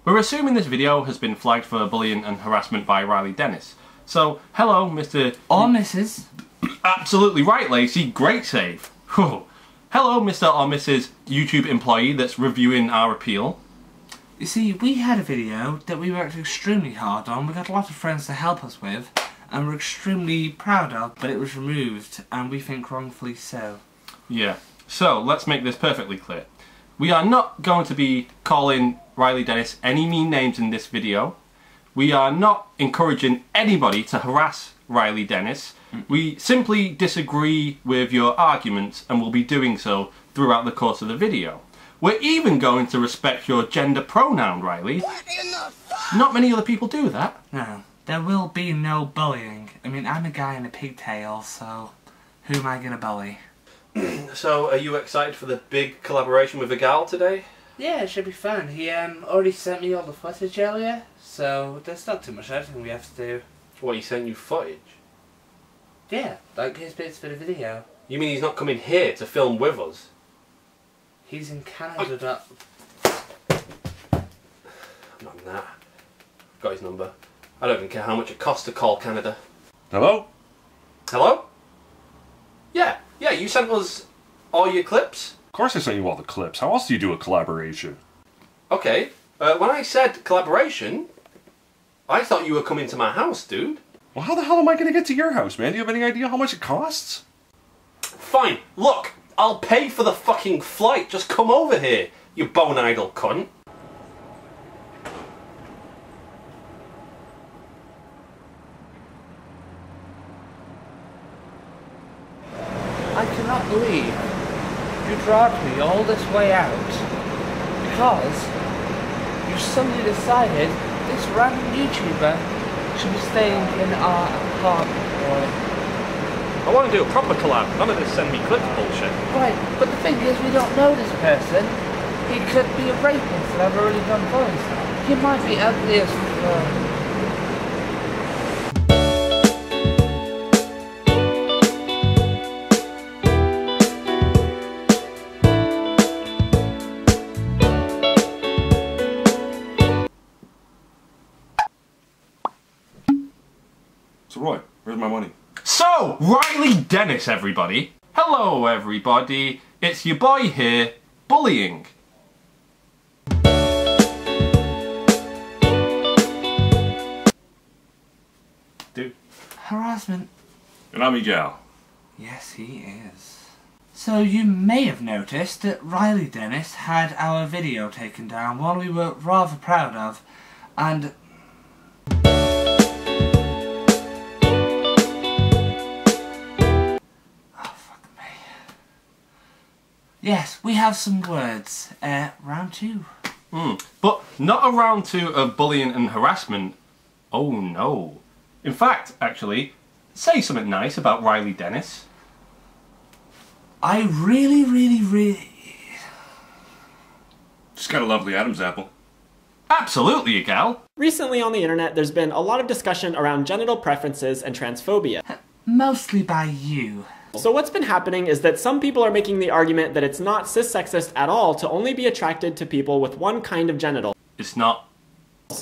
We're assuming this video has been flagged for bullying and harassment by Reily Dennis. So, hello, Mr. Or Mrs. Absolutely right, Lacey. Great save. Hello, Mr. or Mrs. YouTube employee that's reviewing our appeal. You see, we had a video that we worked extremely hard on, we got a lot of friends to help us with, and we're extremely proud of, but it was removed, and we think wrongfully so. Yeah. So, let's make this perfectly clear. We are not going to be calling Reily Dennis any mean names in this video. We are not encouraging anybody to harass Reily Dennis. We simply disagree with your arguments and will be doing so throughout the course of the video. We're even going to respect your gender pronoun, Reily. What in the fuck? Not many other people do that. No, there will be no bullying. I mean, I'm a guy in a pigtail, so who am I gonna bully? So, are you excited for the big collaboration with the gal today? Yeah, it should be fun. He already sent me all the footage earlier, so there's not too much editing we have to do. What, he sent you footage? Yeah, like his bits for the video. You mean he's not coming here to film with us? He's in Canada. I'm not in that. Got his number. I don't even care how much it costs to call Canada. Hello? Hello? Yeah, you sent us all your clips? Of course I sent you all the clips. How else do you do a collaboration? Okay, when I said collaboration, I thought you were coming to my house, dude. Well, how the hell am I going to get to your house, man? Do you have any idea how much it costs? Fine, look, I'll pay for the fucking flight. Just come over here, you bone-idle cunt. I cannot believe you dragged me all this way out because you suddenly decided this random YouTuber should be staying in our apartment. I want to do a proper collab, none of this send me clips bullshit. Right, but the thing is we don't know this person. He could be a rapist and I've already done voice. He might be ugly as So Roy, where's my money? So, Reily Dennis, everybody. Hello, everybody. It's your boy here, Bullying. Dude. harassment. And I'm Miguel. Yes, he is. So you may have noticed that Reily Dennis had our video taken down, one we were rather proud of, and yes, we have some words. Round two. But not a round two of bullying and harassment. Oh no. In fact, actually, say something nice about Reily Dennis. I really... Just got a lovely Adam's apple. Absolutely, a gal. Recently on the internet, there's been a lot of discussion around genital preferences and transphobia. Mostly by you. So what's been happening is that some people are making the argument that it's not cis-sexist at all to only be attracted to people with one kind of genital. It's not.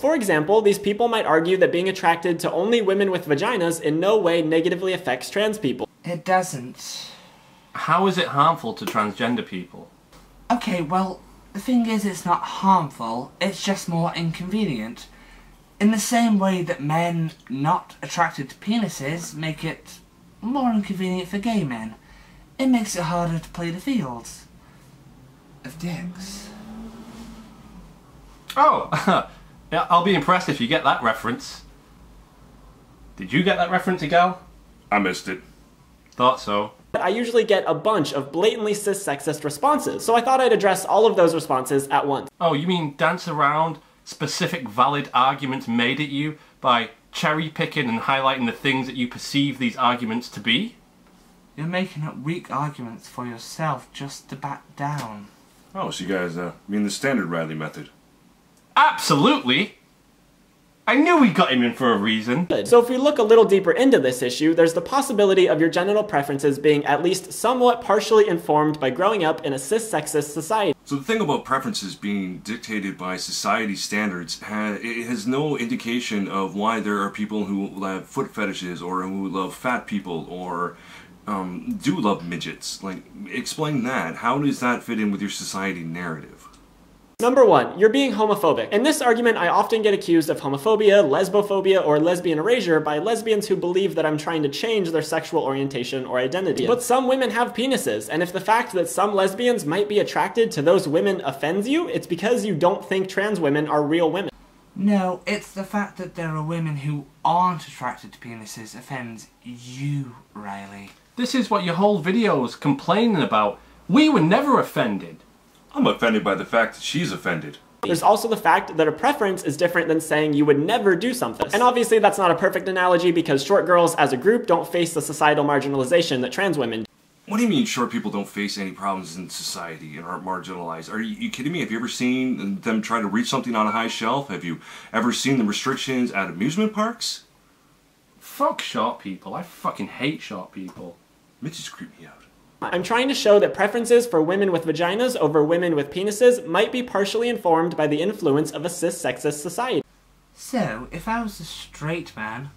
For example, these people might argue that being attracted to only women with vaginas in no way negatively affects trans people. It doesn't. How is it harmful to transgender people? Okay, well, the thing is it's not harmful, it's just more inconvenient. In the same way that men not attracted to penises make it more inconvenient for gay men. It makes it harder to play the fields of dicks. Oh, yeah, I'll be impressed if you get that reference. Did you get that reference, gal? I missed it. Thought so. I usually get a bunch of blatantly cis-sexist responses, so I thought I'd address all of those responses at once. Oh, you mean dance around specific valid arguments made at you by cherry-picking and highlighting the things that you perceive these arguments to be? You're making up weak arguments for yourself just to back down. Oh, so you guys mean the standard Reily method? Absolutely! I knew we got him in for a reason. So if we look a little deeper into this issue, there's the possibility of your genital preferences being at least somewhat partially informed by growing up in a cis-sexist society. So the thing about preferences being dictated by society standards, it has no indication of why there are people who have foot fetishes or who love fat people or do love midgets. Like, explain that. How does that fit in with your society narrative? Number 1, you're being homophobic. In this argument, I often get accused of homophobia, lesbophobia, or lesbian erasure by lesbians who believe that I'm trying to change their sexual orientation or identity. But some women have penises, and if the fact that some lesbians might be attracted to those women offends you, it's because you don't think trans women are real women. No, it's the fact that there are women who aren't attracted to penises offends you, Reily. This is what your whole video is complaining about. We were never offended. I'm offended by the fact that she's offended. There's also the fact that a preference is different than saying you would never do something. And obviously that's not a perfect analogy because short girls as a group don't face the societal marginalization that trans women do. What do you mean short people don't face any problems in society and aren't marginalized? Are you kidding me? Have you ever seen them try to reach something on a high shelf? Have you ever seen the restrictions at amusement parks? Fuck short people. I fucking hate short people. Midgets creep me out. I'm trying to show that preferences for women with vaginas over women with penises might be partially informed by the influence of a cis-sexist society. So, if I was a straight man,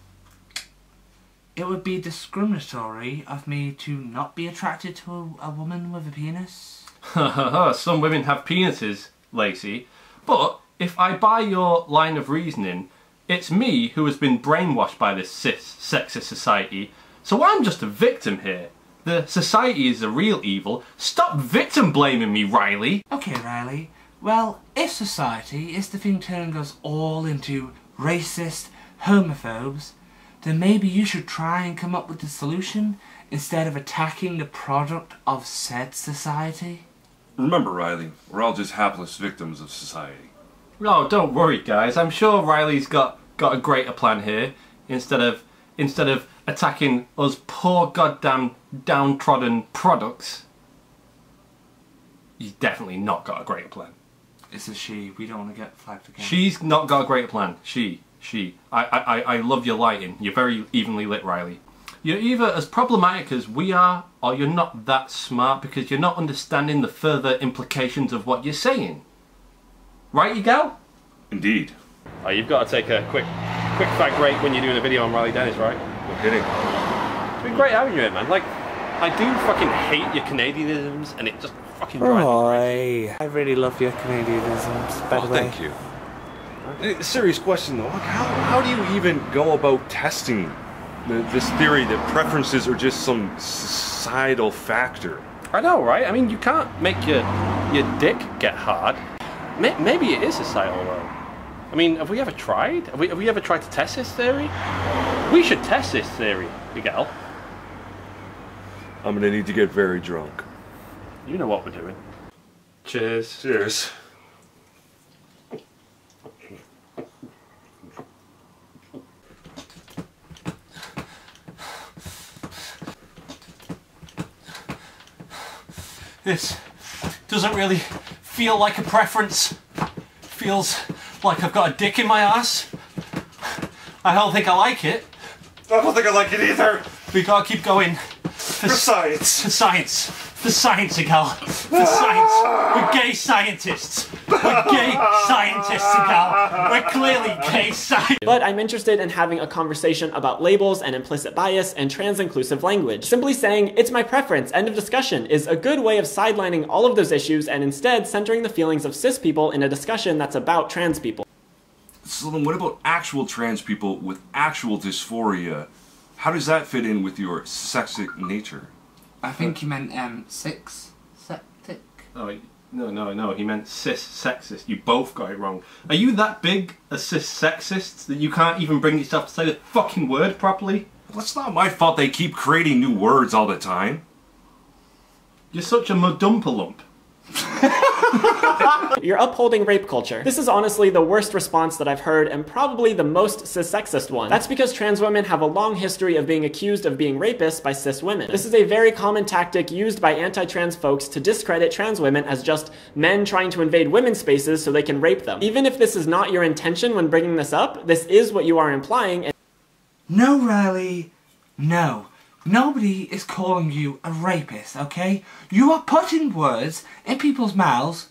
it would be discriminatory of me to not be attracted to a woman with a penis? Some women have penises, Lacey. But if I buy your line of reasoning, it's me who has been brainwashed by this cis-sexist society, so I'm just a victim here. The society is the real evil. Stop victim blaming me, Reily. Okay, Reily. Well, if society is the thing turning us all into racist homophobes, then maybe you should try and come up with a solution instead of attacking the product of said society. Remember, Reily, we're all just hapless victims of society. Oh, don't worry, guys. I'm sure Reily's got a greater plan here. Instead of attacking us poor goddamn downtrodden products, he's definitely not got a greater plan. It's a she. We don't want to get flagged again. She's not got a greater plan. She. I love your lighting. You're very evenly lit, Reily. You're either as problematic as we are, or you're not that smart because you're not understanding the further implications of what you're saying. Right, you gal? Indeed. Oh, you've got to take a quick fag break when you're doing a video on Reily Dennis, right? No kidding. It's been great having you here, man. Like, I do fucking hate your Canadianisms, and it just fucking drives me crazy. I really love your Canadianisms, by the way. Thank you. Serious question though, how do you even go about testing this theory that preferences are just some societal factor? I know, right? I mean, you can't make your dick get hard. Maybe it is societal though. I mean, have we ever tried? Have we ever tried to test this theory? We should test this theory, Miguel. I'm gonna need to get very drunk. You know what we're doing. Cheers. Cheers. This doesn't really feel like a preference. Feels like I've got a dick in my ass. I don't think I like it. I don't think I like it either. We gotta keep going. For science. For science. For science, Igal. For science. We're gay scientists. We're gay scientists, Igal. We're clearly gay scientists. But I'm interested in having a conversation about labels and implicit bias and trans-inclusive language. Simply saying, it's my preference, end of discussion, is a good way of sidelining all of those issues and instead centering the feelings of cis people in a discussion that's about trans people. So then what about actual trans people with actual dysphoria? How does that fit in with your sexic nature? I think you meant septic. Oh, no, he meant cis-sexist. You both got it wrong. Are you that big a cis-sexist that you can't even bring yourself to say the fucking word properly? Well, it's not my fault they keep creating new words all the time. You're such a mudumpalump. You're upholding rape culture. This is honestly the worst response that I've heard and probably the most cis-sexist one. That's because trans women have a long history of being accused of being rapists by cis women. This is a very common tactic used by anti-trans folks to discredit trans women as just men trying to invade women's spaces so they can rape them. Even if this is not your intention when bringing this up, this is what you are implying. No, Reily, no. Nobody is calling you a rapist, okay? You are putting words in people's mouths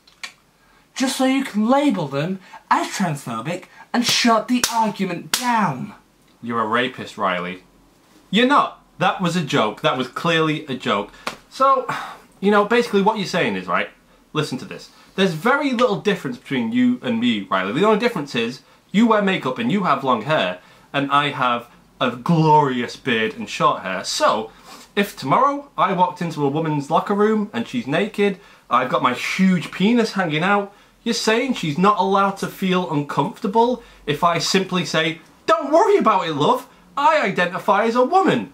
just so you can label them as transphobic and shut the argument down. You're a rapist, Reily. You're not. That was a joke. That was clearly a joke. So, you know, basically what you're saying is, right, listen to this. There's very little difference between you and me, Reily. The only difference is you wear makeup and you have long hair, and I have a glorious beard and short hair. So, if tomorrow I walked into a woman's locker room and she's naked, I've got my huge penis hanging out, you're saying she's not allowed to feel uncomfortable if I simply say, "Don't worry about it, love, I identify as a woman"?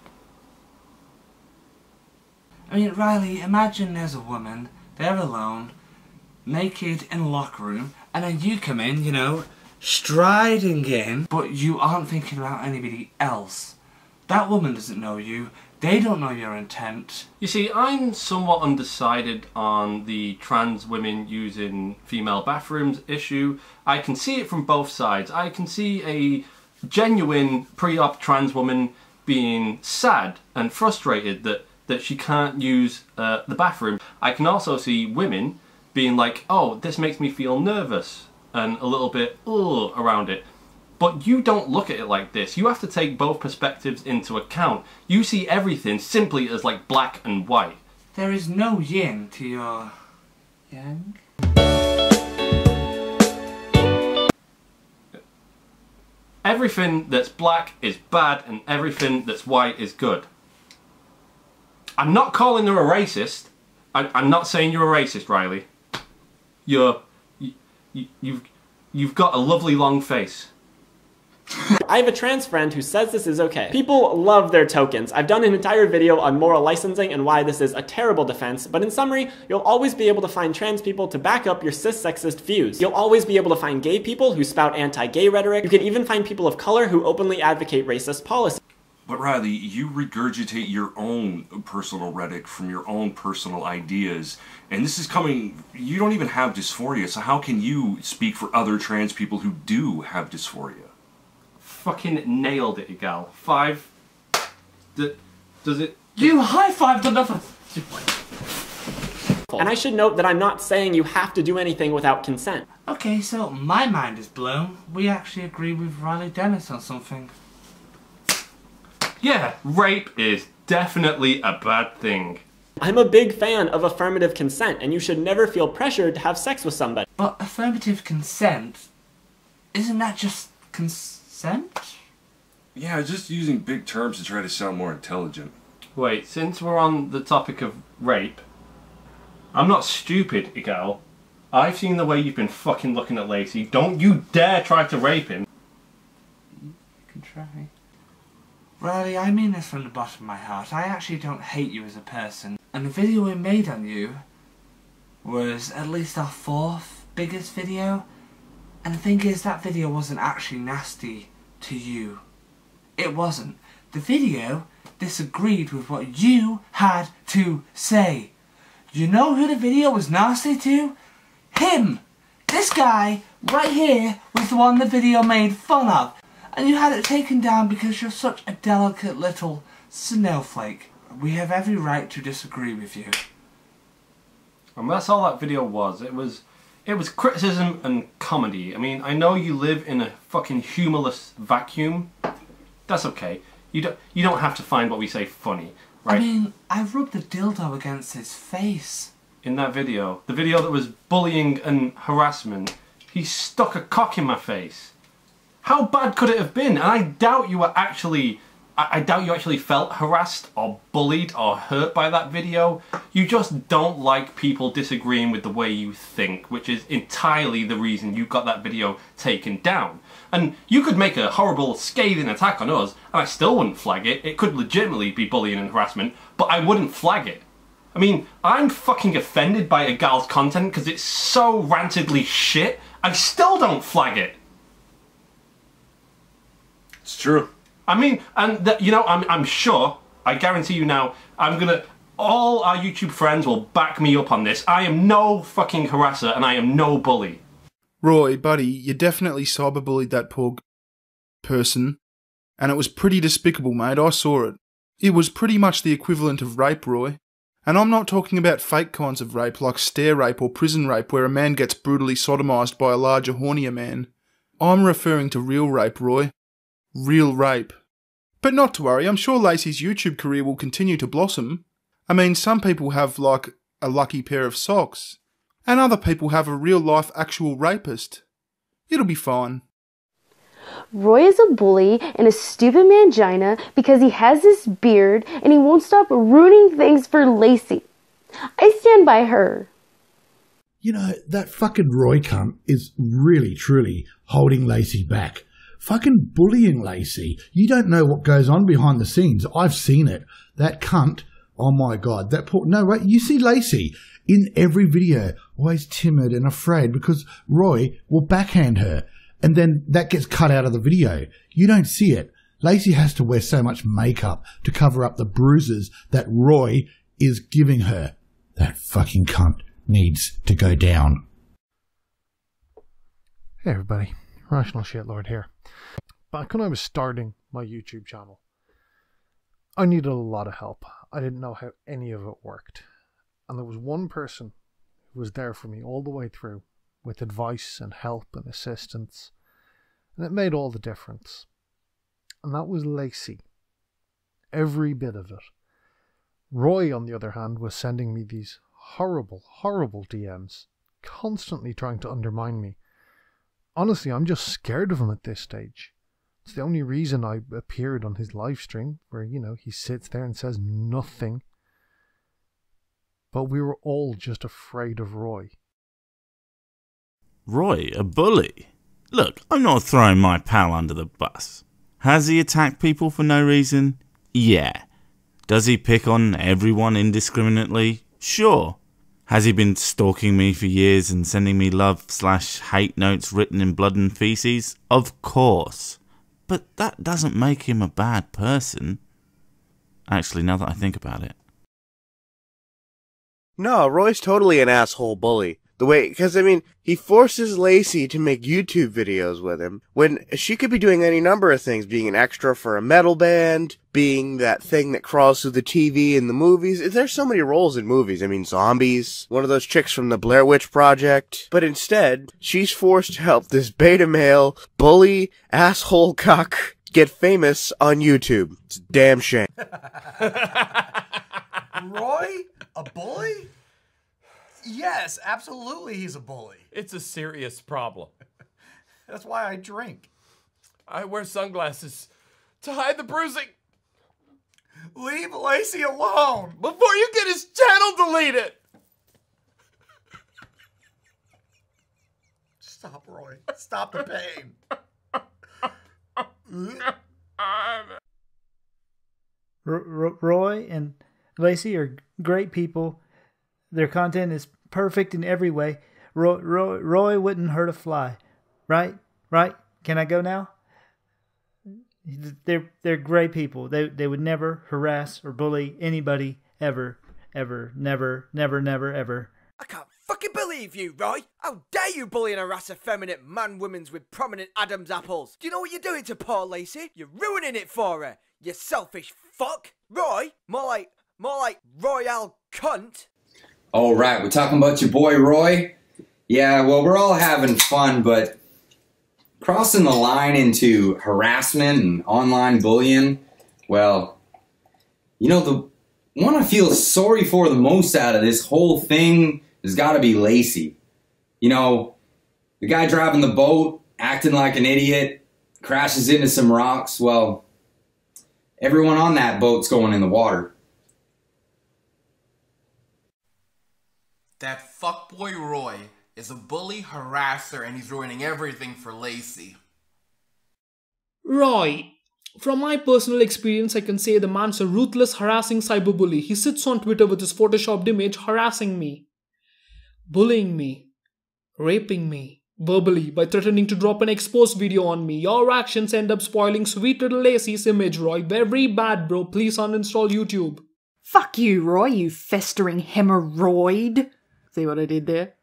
I mean, Reily, imagine there's a woman, they're alone, naked in a locker room, and then you come in, you know, striding in, but you aren't thinking about anybody else. That woman doesn't know you, they don't know your intent. You see, I'm somewhat undecided on the trans women using female bathrooms issue. I can see it from both sides. I can see a genuine pre-op trans woman being sad and frustrated that she can't use the bathroom. I can also see women being like, oh, this makes me feel nervous and a little bit around it. But you don't look at it like this. You have to take both perspectives into account. You see everything simply as like black and white. There is no yin to your yang. Everything that's black is bad and everything that's white is good. I'm not calling her a racist. I'm not saying you're a racist, Reily. You've got a lovely long face. I have a trans friend who says this is okay. People love their tokens. I've done an entire video on moral licensing and why this is a terrible defense, but in summary, you'll always be able to find trans people to back up your cis-sexist views. You'll always be able to find gay people who spout anti-gay rhetoric. You can even find people of color who openly advocate racist policy. But Reily, you regurgitate your own personal rhetoric from your own personal ideas, and this is coming, you don't even have dysphoria, so how can you speak for other trans people who do have dysphoria? Fucking nailed it, gal. 5. Does it? You high-fived another. And I should note that I'm not saying you have to do anything without consent. Okay, so my mind is blown. We actually agree with Reily Dennis on something. Yeah, rape is definitely a bad thing. I'm a big fan of affirmative consent, and you should never feel pressured to have sex with somebody. But affirmative consent, isn't that just consent? Yeah, just using big terms to try to sound more intelligent. Wait, since we're on the topic of rape, I'm not stupid, gal. I've seen the way you've been fucking looking at Lacey. Don't you dare try to rape him. You can try. Reily, I mean this from the bottom of my heart. I actually don't hate you as a person. And the video we made on you was at least our 4th biggest video. And the thing is, that video wasn't actually nasty to you. It wasn't. The video disagreed with what you had to say. You know who the video was nasty to? Him! This guy right here was the one the video made fun of. And you had it taken down because you're such a delicate little snowflake. We have every right to disagree with you. And that's all that video was. It was criticism and comedy. I mean, I know you live in a fucking humorless vacuum. That's okay. You don't have to find what we say funny, right? I mean, I rubbed the dildo against his face. In that video, the video that was bullying and harassment, he stuck a cock in my face. How bad could it have been? And I doubt you actually felt harassed or bullied or hurt by that video. You just don't like people disagreeing with the way you think, which is entirely the reason you got that video taken down. And you could make a horrible, scathing attack on us, and I still wouldn't flag it. It could legitimately be bullying and harassment, but I wouldn't flag it. I mean, I'm fucking offended by a gal's content because it's so rantedly shit. I still don't flag it. It's true. I mean, and you know, I'm sure, I guarantee you now, all our YouTube friends will back me up on this. I am no fucking harasser and I am no bully. Roy, buddy, you definitely cyberbullied that poor person. And it was pretty despicable, mate. I saw it. It was pretty much the equivalent of rape, Roy. And I'm not talking about fake kinds of rape like stair rape or prison rape where a man gets brutally sodomised by a larger, hornier man. I'm referring to real rape, Roy. Real rape. But not to worry, I'm sure Lacey's YouTube career will continue to blossom. I mean, some people have, like, a lucky pair of socks. And other people have a real-life actual rapist. It'll be fine. Roy is a bully and a stupid mangina because he has this beard and he won't stop ruining things for Lacey. I stand by her. You know, that fucking Roy cunt is really, truly holding Lacey back. Fucking bullying Lacey. You don't know what goes on behind the scenes. I've seen it. That cunt, oh my God. That poor, no, wait, you see Lacey in every video, always timid and afraid because Roy will backhand her. And then that gets cut out of the video. You don't see it. Lacey has to wear so much makeup to cover up the bruises that Roy is giving her. That fucking cunt needs to go down. Hey everybody, Rational Shitlord here. Back when I was starting my YouTube channel, I needed a lot of help. I didn't know how any of it worked. And there was one person who was there for me all the way through, with advice and help and assistance, and it made all the difference. And that was Lacey. Every bit of it. Roy, on the other hand, was sending me these horrible, horrible DMs, constantly trying to undermine me. Honestly, I'm just scared of him at this stage. It's the only reason I appeared on his live stream, where, you know, he sits there and says nothing. But we were all just afraid of Roy. Roy, a bully? Look, I'm not throwing my pal under the bus. Has he attacked people for no reason? Yeah. Does he pick on everyone indiscriminately? Sure. Has he been stalking me for years and sending me love/hate notes written in blood and feces? Of course. But that doesn't make him a bad person. Actually, now that I think about it. No, Roy's totally an asshole bully. The way, because I mean, he forces Lacey to make YouTube videos with him when she could be doing any number of things, being an extra for a metal band, being that thing that crawls through the TV in the movies. There's so many roles in movies. I mean, zombies, one of those chicks from the Blair Witch Project. But instead, she's forced to help this beta male, bully, asshole cuck get famous on YouTube. It's a damn shame. Roy? A bully? Yes, absolutely he's a bully. It's a serious problem. That's why I drink. I wear sunglasses to hide the bruising. Leave Lacey alone before you get his channel deleted. Stop, Roy. Stop the pain. Roy and Lacey are great people. Their content is perfect in every way. Roy wouldn't hurt a fly. Right? Right? Can I go now? They're great people. They would never harass or bully anybody ever. Ever. Never. Never, never, ever. I can't fucking believe you, Roy! How dare you bully and harass effeminate man-womans with prominent Adam's apples? Do you know what you're doing to poor Lacey? You're ruining it for her, you selfish fuck! Roy? More like Royale cunt. Oh, right, we're talking about your boy Roy? Yeah, well, we're all having fun, but crossing the line into harassment and online bullying, well, you know, the one I feel sorry for the most out of this whole thing has got to be Lacey. You know, the guy driving the boat, acting like an idiot, crashes into some rocks. Well, everyone on that boat's going in the water. That fuckboy Roy is a bully, harasser, and he's ruining everything for Lacey. Right. From my personal experience, I can say the man's a ruthless, harassing cyberbully. He sits on Twitter with his photoshopped image harassing me, bullying me, raping me verbally by threatening to drop an exposed video on me. Your actions end up spoiling sweet little Lacey's image, Roy. Very bad, bro. Please uninstall YouTube. Fuck you, Roy, you festering hemorrhoid. See what I did there?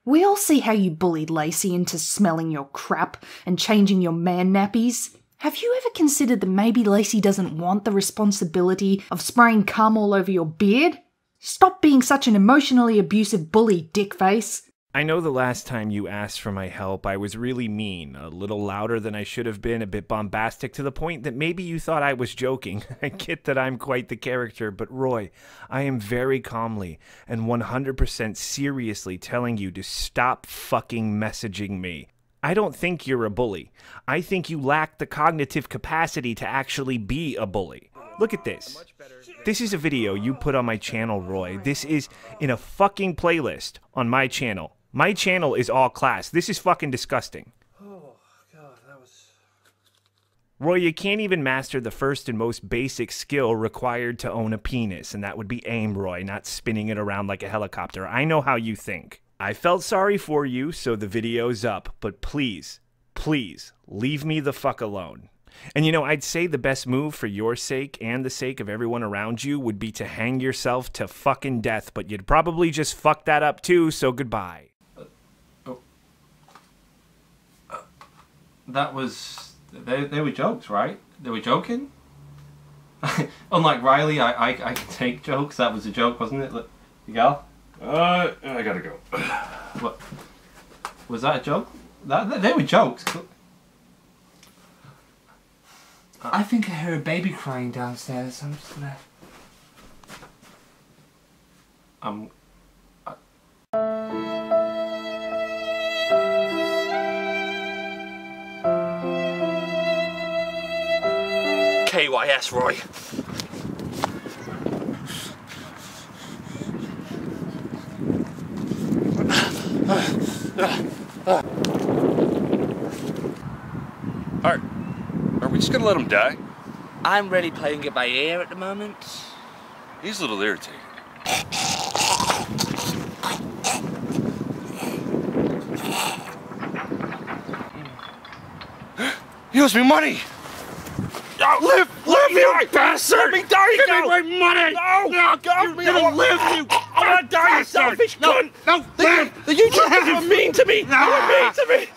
We all see how you bullied Lacey into smelling your crap and changing your man nappies. Have you ever considered that maybe Lacey doesn't want the responsibility of spraying cum all over your beard? Stop being such an emotionally abusive bully, dickface. I know the last time you asked for my help, I was really mean, a little louder than I should have been, a bit bombastic to the point that maybe you thought I was joking. I get that I'm quite the character, but Roy, I am very calmly and 100% seriously telling you to stop fucking messaging me. I don't think you're a bully. I think you lack the cognitive capacity to actually be a bully. Look at this. This is a video you put on my channel, Roy. This is in a fucking playlist on my channel. My channel is all class. This is fucking disgusting. Oh, God, that was... Roy, you can't even master the first and most basic skill required to own a penis, and that would be aim, Roy, not spinning it around like a helicopter. I know how you think. I felt sorry for you, so the video's up, but please, please, leave me the fuck alone. And you know, I'd say the best move for your sake and the sake of everyone around you would be to hang yourself to fucking death, but you'd probably just fuck that up too, so goodbye. That was... They were jokes, right? They were joking? Unlike Reily, I can take jokes. That was a joke, wasn't it? You gal? I gotta go. What? Was that a joke? They were jokes. I think I heard a baby crying downstairs. I'm just gonna... KYS, Roy. Are we just gonna let him die? I'm really playing it by ear at the moment. He's a little irritating. He owes me money! Live, you bastard! Let me die, give me my money! No, give me a live, you! I'm gonna die, you selfish cunt! No, the YouTubers were mean to me! They were mean to me!